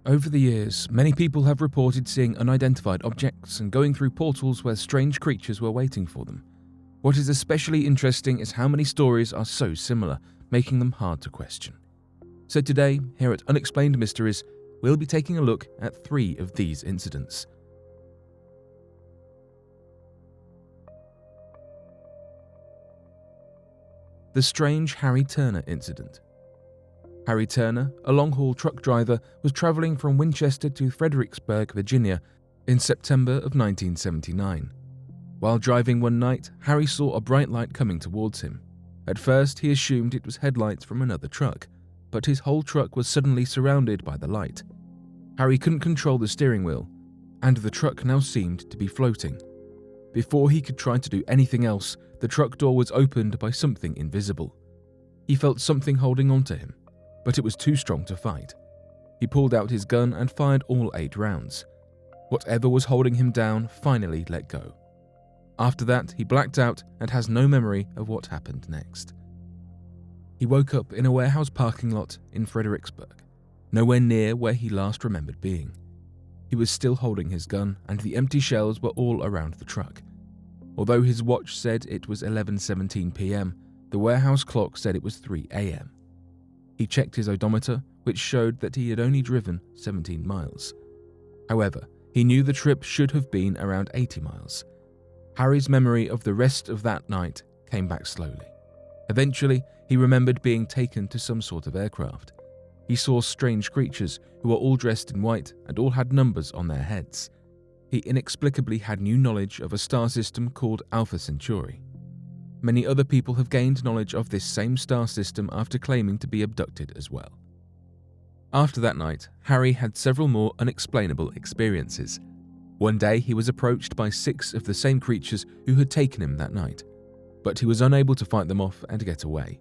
Over the years, many people have reported seeing unidentified objects and going through portals where strange creatures were waiting for them. What is especially interesting is how many stories are so similar, making them hard to question. So today, here at Unexplained Mysteries, we'll be taking a look at 3 of these incidents. The strange Harry Turner incident. Harry Turner, a long-haul truck driver, was traveling from Winchester to Fredericksburg, Virginia, in September of 1979. While driving one night, Harry saw a bright light coming towards him. At first, he assumed it was headlights from another truck, but his whole truck was suddenly surrounded by the light. Harry couldn't control the steering wheel, and the truck now seemed to be floating. Before he could try to do anything else, the truck door was opened by something invisible. He felt something holding onto him, but it was too strong to fight. He pulled out his gun and fired all 8 rounds. Whatever was holding him down finally let go. After that, he blacked out and has no memory of what happened next. He woke up in a warehouse parking lot in Fredericksburg, nowhere near where he last remembered being. He was still holding his gun, and the empty shells were all around the truck. Although his watch said it was 11:17 p.m., the warehouse clock said it was 3 a.m. He checked his odometer, which showed that he had only driven 17 miles. However, he knew the trip should have been around 80 miles. Harry's memory of the rest of that night came back slowly. Eventually, he remembered being taken to some sort of aircraft. He saw strange creatures who were all dressed in white and all had numbers on their heads. He inexplicably had new knowledge of a star system called Alpha Centauri. Many other people have gained knowledge of this same star system after claiming to be abducted as well. After that night, Harry had several more unexplainable experiences. One day, he was approached by 6 of the same creatures who had taken him that night, but he was unable to fight them off and get away.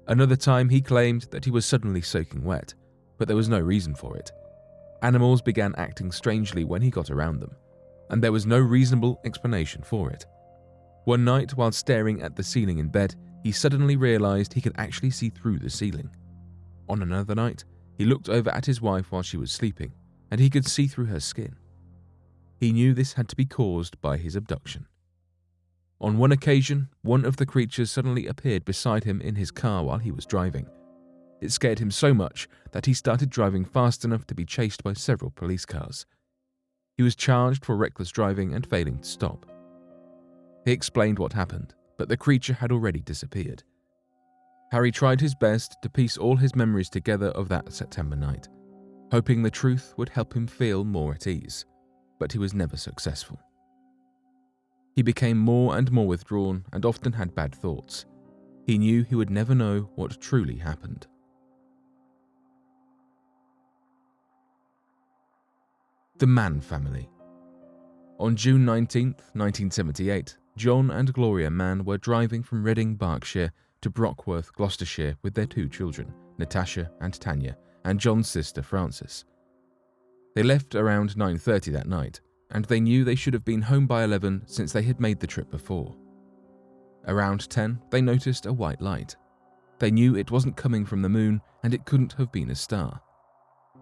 Another time, he claimed that he was suddenly soaking wet, but there was no reason for it. Animals began acting strangely when he got around them, and there was no reasonable explanation for it. One night, while staring at the ceiling in bed, he suddenly realized he could actually see through the ceiling. On another night, he looked over at his wife while she was sleeping, and he could see through her skin. He knew this had to be caused by his abduction. On one occasion, one of the creatures suddenly appeared beside him in his car while he was driving. It scared him so much that he started driving fast enough to be chased by several police cars. He was charged for reckless driving and failing to stop. He explained what happened, but the creature had already disappeared. Harry tried his best to piece all his memories together of that September night, hoping the truth would help him feel more at ease, but he was never successful. He became more and more withdrawn and often had bad thoughts. He knew he would never know what truly happened. The Mann family. On June 19, 1978, John and Gloria Mann were driving from Reading, Berkshire to Brockworth, Gloucestershire with their 2 children, Natasha and Tanya, and John's sister Frances. They left around 9:30 that night, and they knew they should have been home by 11 since they had made the trip before. Around 10, they noticed a white light. They knew it wasn't coming from the moon, and it couldn't have been a star.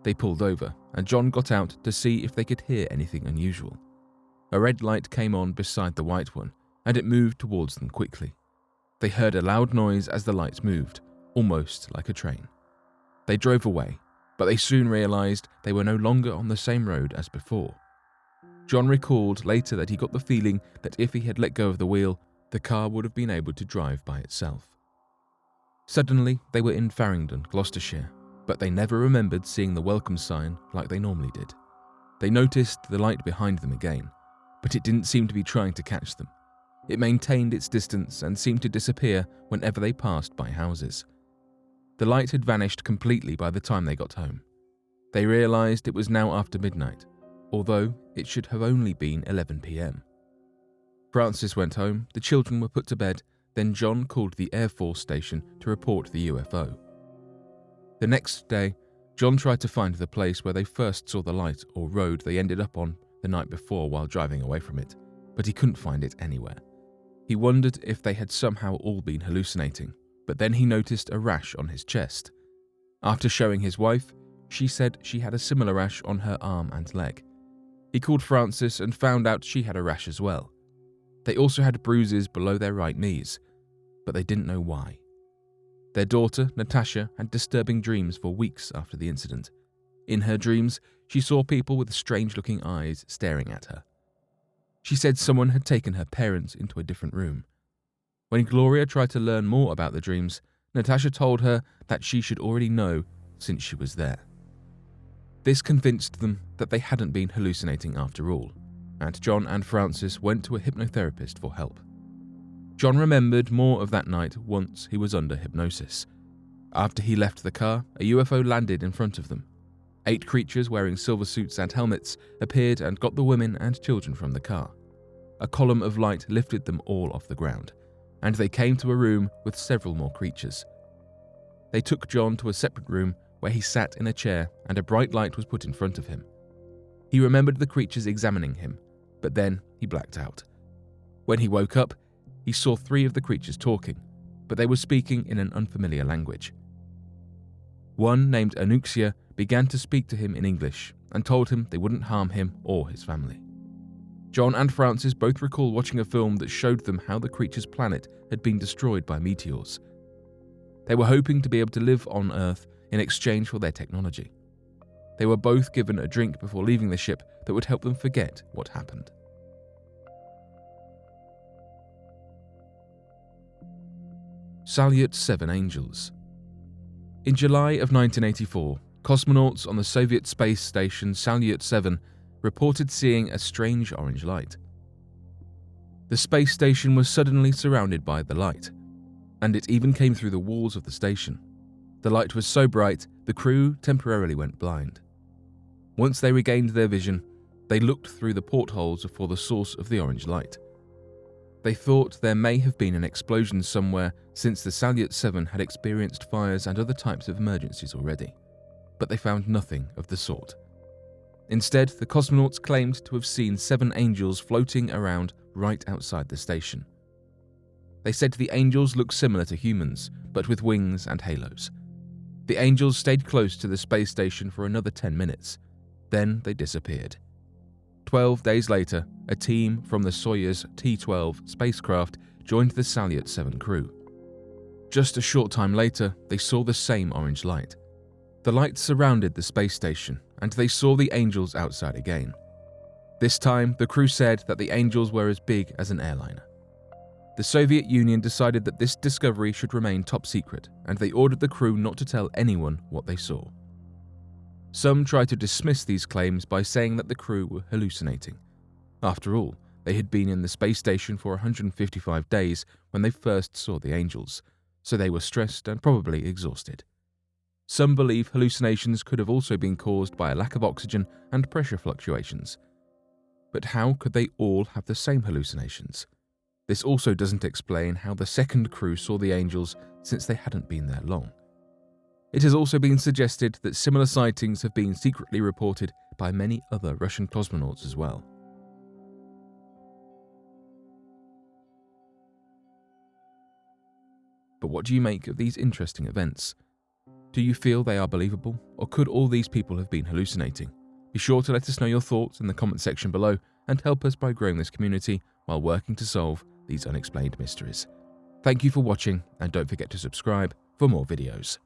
They pulled over, and John got out to see if they could hear anything unusual. A red light came on beside the white one, and it moved towards them quickly. They heard a loud noise as the lights moved, almost like a train. They drove away, but they soon realized they were no longer on the same road as before. John recalled later that he got the feeling that if he had let go of the wheel, the car would have been able to drive by itself. Suddenly, they were in Farringdon, Gloucestershire, but they never remembered seeing the welcome sign like they normally did. They noticed the light behind them again, but it didn't seem to be trying to catch them. It maintained its distance and seemed to disappear whenever they passed by houses. The light had vanished completely by the time they got home. They realized it was now after midnight, although it should have only been 11 p.m. Frances went home, the children were put to bed, then John called the Air Force station to report the UFO. The next day, John tried to find the place where they first saw the light or road they ended up on the night before while driving away from it, but he couldn't find it anywhere. He wondered if they had somehow all been hallucinating, but then he noticed a rash on his chest. After showing his wife, she said she had a similar rash on her arm and leg. He called Frances and found out she had a rash as well. They also had bruises below their right knees, but they didn't know why. Their daughter, Natasha, had disturbing dreams for weeks after the incident. In her dreams, she saw people with strange-looking eyes staring at her. She said someone had taken her parents into a different room. When Gloria tried to learn more about the dreams, Natasha told her that she should already know since she was there. This convinced them that they hadn't been hallucinating after all, and John and Frances went to a hypnotherapist for help. John remembered more of that night once he was under hypnosis. After he left the car, a UFO landed in front of them. 8 creatures wearing silver suits and helmets appeared and got the women and children from the car. A column of light lifted them all off the ground, and they came to a room with several more creatures. They took John to a separate room where he sat in a chair and a bright light was put in front of him. He remembered the creatures examining him, but then he blacked out. When he woke up, he saw 3 of the creatures talking, but they were speaking in an unfamiliar language. One, named Anuxia, began to speak to him in English and told him they wouldn't harm him or his family. John and Frances both recall watching a film that showed them how the creature's planet had been destroyed by meteors. They were hoping to be able to live on Earth in exchange for their technology. They were both given a drink before leaving the ship that would help them forget what happened. Salyut 7 Angels. In July of 1984, cosmonauts on the Soviet space station Salyut 7 reported seeing a strange orange light. The space station was suddenly surrounded by the light, and it even came through the walls of the station. The light was so bright, the crew temporarily went blind. Once they regained their vision, they looked through the portholes for the source of the orange light. They thought there may have been an explosion somewhere since the Salyut 7 had experienced fires and other types of emergencies already, but they found nothing of the sort. Instead, the cosmonauts claimed to have seen 7 angels floating around right outside the station. They said the angels looked similar to humans, but with wings and halos. The angels stayed close to the space station for another 10 minutes. Then they disappeared. 12 days later, a team from the Soyuz T-12 spacecraft joined the Salyut 7 crew. Just a short time later, they saw the same orange light. The light surrounded the space station, and they saw the angels outside again. This time, the crew said that the angels were as big as an airliner. The Soviet Union decided that this discovery should remain top secret, and they ordered the crew not to tell anyone what they saw. Some tried to dismiss these claims by saying that the crew were hallucinating. After all, they had been in the space station for 155 days when they first saw the angels, so they were stressed and probably exhausted. Some believe hallucinations could have also been caused by a lack of oxygen and pressure fluctuations. But how could they all have the same hallucinations? This also doesn't explain how the second crew saw the angels since they hadn't been there long. It has also been suggested that similar sightings have been secretly reported by many other Russian cosmonauts as well. But what do you make of these interesting events? Do you feel they are believable, or could all these people have been hallucinating? Be sure to let us know your thoughts in the comment section below and help us by growing this community while working to solve these unexplained mysteries. Thank you for watching, and don't forget to subscribe for more videos.